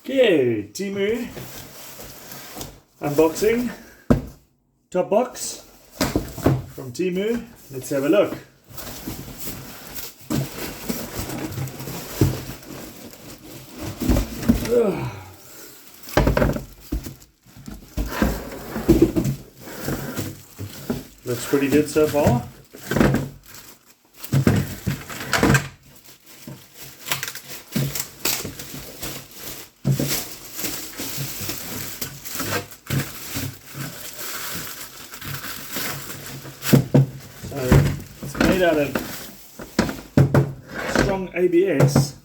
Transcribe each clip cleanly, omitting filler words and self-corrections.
Okay, Temu unboxing, top box from Temu. Let's have a look. Looks pretty good so far. It's made out of strong ABS.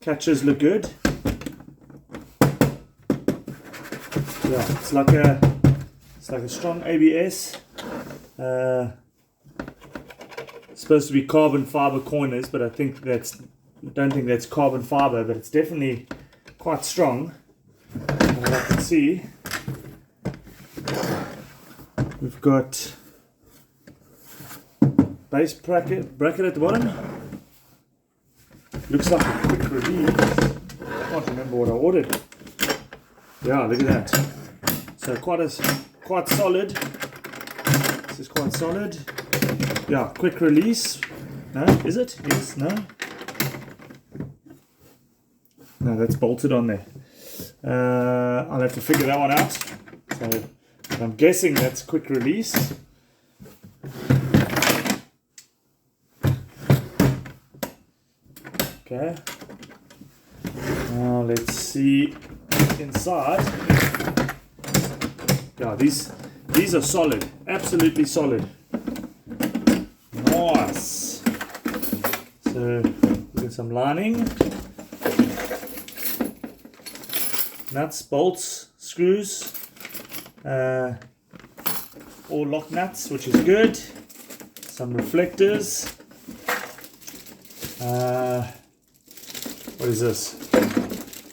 Catches look good. Yeah, it's like a strong ABS. It's supposed to be carbon fiber corners, but I don't think that's carbon fiber, but it's definitely quite strong. From what I can see, we've got base bracket at the bottom. Looks like a quick release. I can't remember what I ordered. Yeah, look at that. So quite solid. This is quite solid. Yeah, quick release. No, is it? Yes, no. No, that's bolted on there. I'll have to figure that one out. So I'm guessing that's quick release. Okay. Now let's see inside. Yeah, these are solid, absolutely solid. Nice. So we got some lining, nuts, bolts, screws, all lock nuts, which is good. Some reflectors. What is this?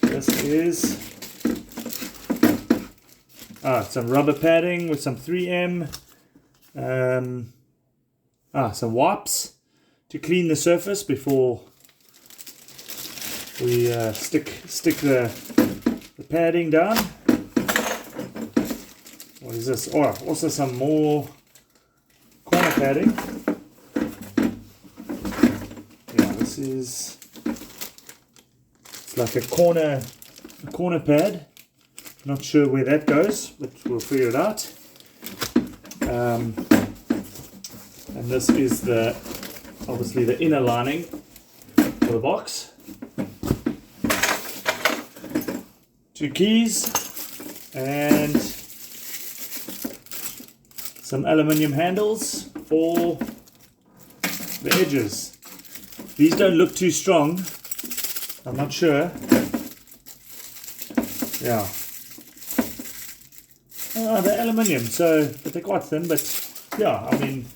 This is some rubber padding with some 3M. Some wipes to clean the surface before we stick the padding down. What is this? Oh, also some more corner padding. Yeah, this is like a corner pad. Not sure where that goes, but we'll figure it out. And this is obviously the inner lining for the box. 2 keys and some aluminium handles for the edges. These don't look too strong. I'm not sure. Yeah. They're aluminium, but they're quite thin, but yeah, I mean,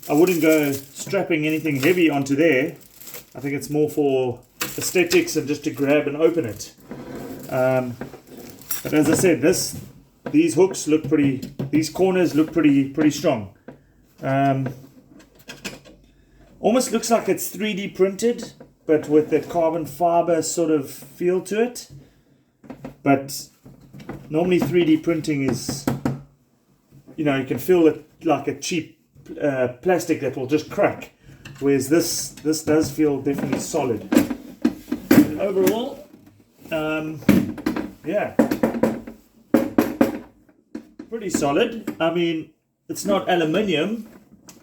I wouldn't go strapping anything heavy onto there. I think it's more for aesthetics and just to grab and open it. But as I said, these hooks look these corners look pretty strong. Almost looks like it's 3D printed, but with the carbon fiber sort of feel to it. But normally 3D printing is, you can feel it like a cheap plastic that will just crack, whereas this does feel definitely solid. And overall, yeah, pretty solid. I mean, it's not aluminium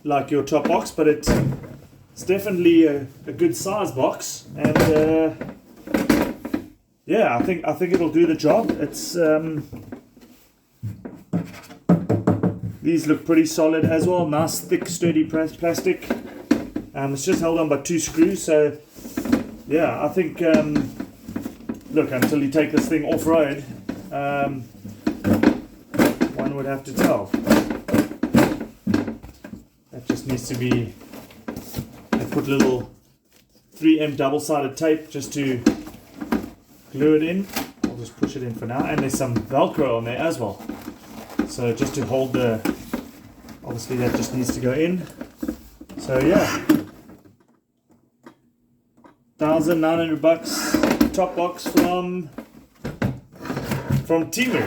like your top box, but it's definitely a good size box, and yeah, I think it'll do the job. It's these look pretty solid as well. Nice thick sturdy plastic. It's just held on by 2 screws, so yeah, I think look, until you take this thing off road, one would have to tell. That just needs to be, I put little 3M double-sided tape just to glue it in. I'll just push it in for now, and there's some Velcro on there as well. So just to hold obviously that just needs to go in. So yeah, $1,900 top box from Temu.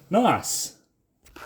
Nice.